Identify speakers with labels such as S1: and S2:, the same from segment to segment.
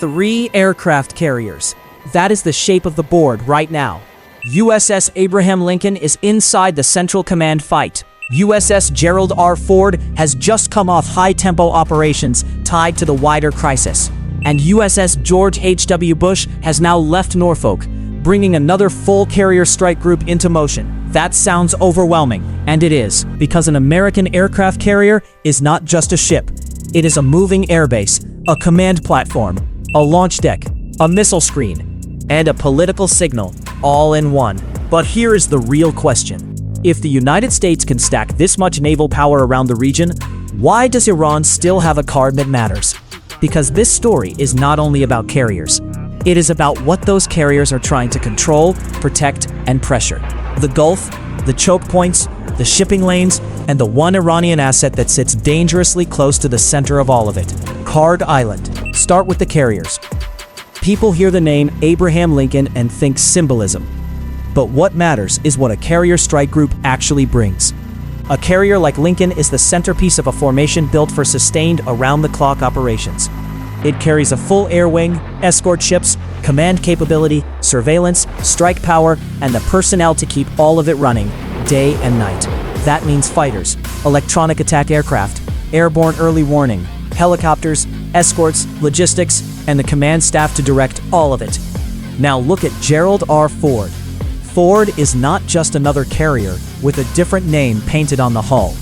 S1: 3 aircraft carriers. That is the shape of the board right now. USS Abraham Lincoln is inside the Central Command fight. USS Gerald R. Ford has just come off high-tempo operations tied to the wider crisis. And USS George H.W. Bush has now left Norfolk, bringing another full carrier strike group into motion. That sounds overwhelming, and it is, because an American aircraft carrier is not just a ship. It is a moving airbase, a command platform, a launch deck, a missile screen, and a political signal, all in one. But here is the real question. If the United States can stack this much naval power around the region, why does Iran still have a card that matters? Because this story is not only about carriers. It is about what those carriers are trying to control, protect, and pressure. The Gulf, the choke points, the shipping lanes, and the one Iranian asset that sits dangerously close to the center of all of it, Kharg Island. Start with the carriers. People hear the name Abraham Lincoln and think symbolism. But what matters is what a carrier strike group actually brings. A carrier like Lincoln is the centerpiece of a formation built for sustained around-the-clock operations. It carries a full air wing, escort ships, command capability, surveillance, strike power, and the personnel to keep all of it running, day and night. That means fighters, electronic attack aircraft, airborne early warning, helicopters, escorts, logistics, and the command staff to direct all of it. Now look at Gerald R. Ford. Ford is not just another carrier with a different name painted on the hull.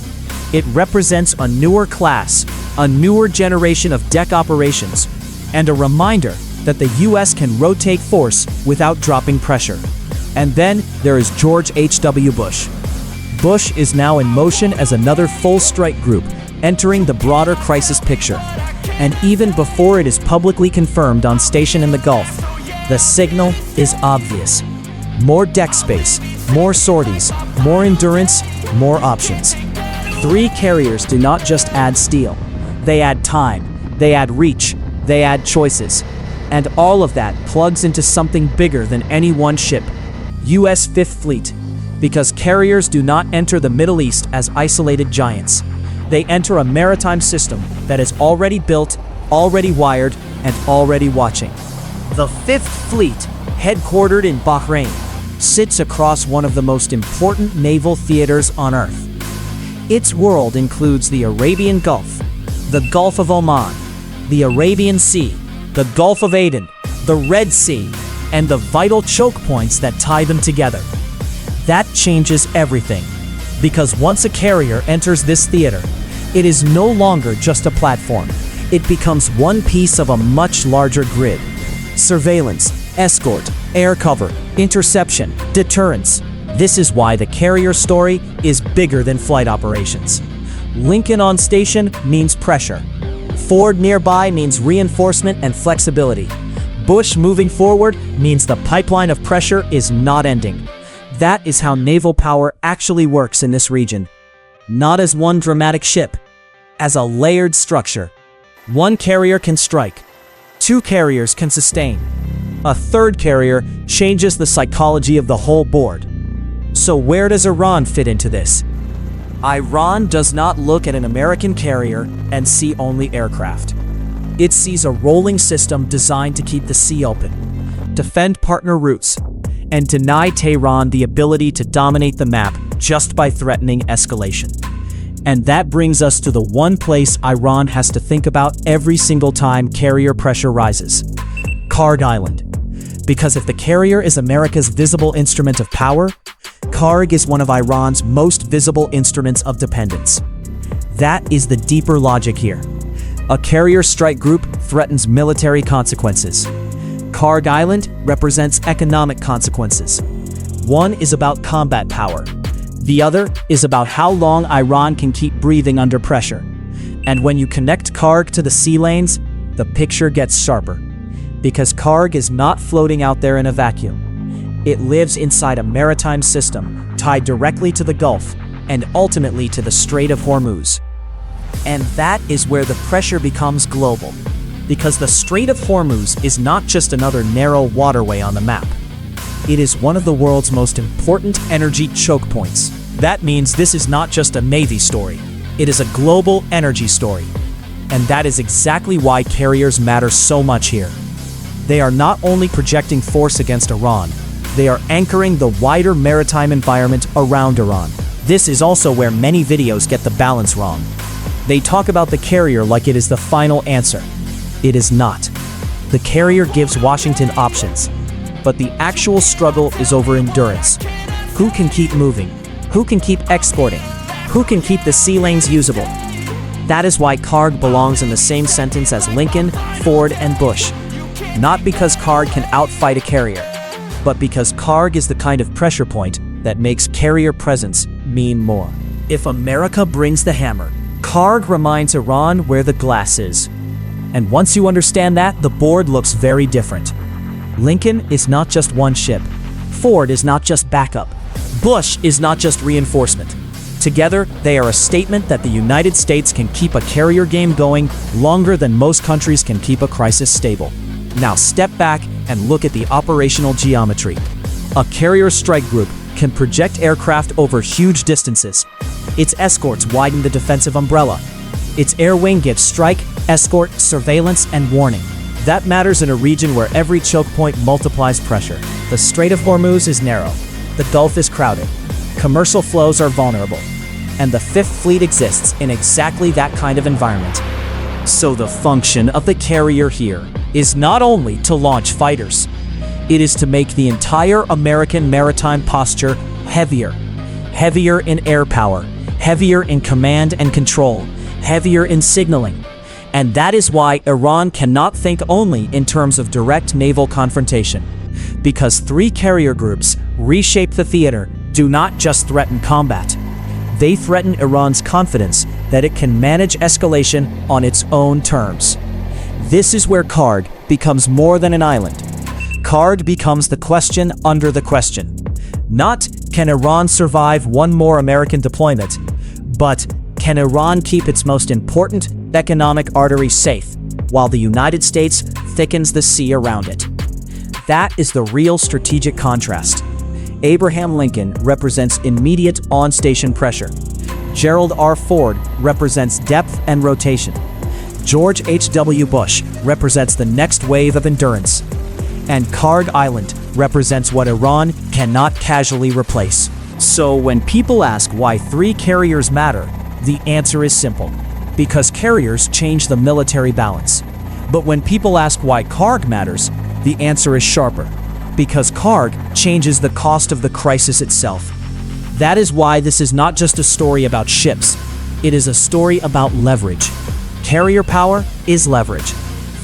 S1: It represents a newer class, a newer generation of deck operations, and a reminder that the U.S. can rotate force without dropping pressure. And then there is George H.W. Bush. Bush is now in motion as another full strike group, entering the broader crisis picture. And even before it is publicly confirmed on station in the Gulf, the signal is obvious. More deck space, more sorties, more endurance, more options. 3 carriers do not just add steel. They add time, they add reach, they add choices. And all of that plugs into something bigger than any one ship. U.S. Fifth Fleet. Because carriers do not enter the Middle East as isolated giants. They enter a maritime system that is already built, already wired, and already watching. The Fifth Fleet, headquartered in Bahrain, sits across one of the most important naval theaters on Earth. Its world includes the Arabian Gulf, the Gulf of Oman, the Arabian Sea, the Gulf of Aden, the Red Sea, and the vital choke points that tie them together. That changes everything, because once a carrier enters this theater, it is no longer just a platform. It becomes one piece of a much larger grid. Surveillance, escort, air cover, interception, deterrence. This is why the carrier story is bigger than flight operations. Lincoln on station means pressure. Ford nearby means reinforcement and flexibility. Bush moving forward means the pipeline of pressure is not ending. That is how naval power actually works in this region. Not as one dramatic ship, as a layered structure. 1 carrier can strike. 2 carriers can sustain. A 3rd carrier changes the psychology of the whole board. So where does Iran fit into this? Iran does not look at an American carrier and see only aircraft. It sees a rolling system designed to keep the sea open, defend partner routes, and deny Tehran the ability to dominate the map just by threatening escalation. And that brings us to the one place Iran has to think about every single time carrier pressure rises: Kharg Island. Because if the carrier is America's visible instrument of power, Kharg is one of Iran's most visible instruments of dependence. That is the deeper logic here. A carrier strike group threatens military consequences. Kharg Island represents economic consequences. One is about combat power. The other is about how long Iran can keep breathing under pressure. And when you connect Kharg to the sea lanes, the picture gets sharper. Because Kharg is not floating out there in a vacuum. It lives inside a maritime system tied directly to the Gulf and ultimately to the Strait of Hormuz. And that is where the pressure becomes global. Because the Strait of Hormuz is not just another narrow waterway on the map. It is one of the world's most important energy choke points. That means this is not just a Navy story. It is a global energy story. And that is exactly why carriers matter so much here. They are not only projecting force against Iran, they are anchoring the wider maritime environment around Iran. This is also where many videos get the balance wrong. They talk about the carrier like it is the final answer. It is not. The carrier gives Washington options, but the actual struggle is over endurance. Who can keep moving? Who can keep exporting? Who can keep the sea lanes usable? That is why Kharg belongs in the same sentence as Lincoln, Ford, and Bush. Not because Kharg can outfight a carrier, but because Kharg is the kind of pressure point that makes carrier presence mean more. If America brings the hammer, Kharg reminds Iran where the glass is. And once you understand that, the board looks very different. Lincoln is not just one ship. Ford is not just backup. Bush is not just reinforcement. Together, they are a statement that the United States can keep a carrier game going longer than most countries can keep a crisis stable. Now step back and look at the operational geometry. A carrier strike group can project aircraft over huge distances. Its escorts widen the defensive umbrella. Its air wing gives strike, escort, surveillance, and warning. That matters in a region where every choke point multiplies pressure. The Strait of Hormuz is narrow. The Gulf is crowded. Commercial flows are vulnerable. And the Fifth Fleet exists in exactly that kind of environment. So the function of the carrier here is not only to launch fighters. It is to make the entire American maritime posture heavier. Heavier in air power, heavier in command and control, heavier in signaling. And that is why Iran cannot think only in terms of direct naval confrontation. Because three carrier groups reshape the theater, do not just threaten combat. They threaten Iran's confidence that it can manage escalation on its own terms. This is where Kharg becomes more than an island. Kharg becomes the question under the question. Not, can Iran survive one more American deployment, but can Iran keep its most important economic artery safe while the United States thickens the sea around it? That is the real strategic contrast. Abraham Lincoln represents immediate on-station pressure. Gerald R. Ford represents depth and rotation. George H.W. Bush represents the next wave of endurance. And Kharg Island represents what Iran cannot casually replace. So when people ask why three carriers matter, the answer is simple. Because carriers change the military balance. But when people ask why Kharg matters, the answer is sharper. Because Kharg changes the cost of the crisis itself. That is why this is not just a story about ships. It is a story about leverage. Carrier power is leverage.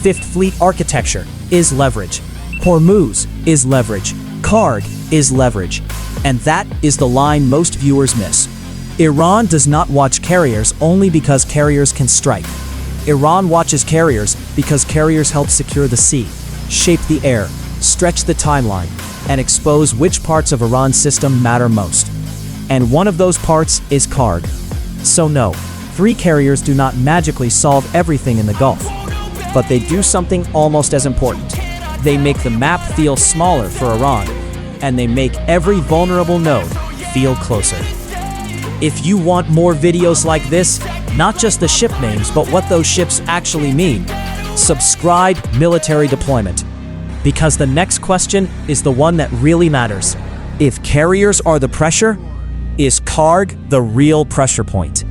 S1: Fifth Fleet architecture is leverage. Hormuz is leverage. Kharg is leverage. And that is the line most viewers miss. Iran does not watch carriers only because carriers can strike. Iran watches carriers because carriers help secure the sea, shape the air, stretch the timeline, and expose which parts of Iran's system matter most. And one of those parts is Kharg. So no, three carriers do not magically solve everything in the Gulf. But they do something almost as important. They make the map feel smaller for Iran, and they make every vulnerable node feel closer. If you want more videos like this, not just the ship names, but what those ships actually mean, subscribe Military Deployment. Because the next question is the one that really matters. If carriers are the pressure, is Kharg the real pressure point?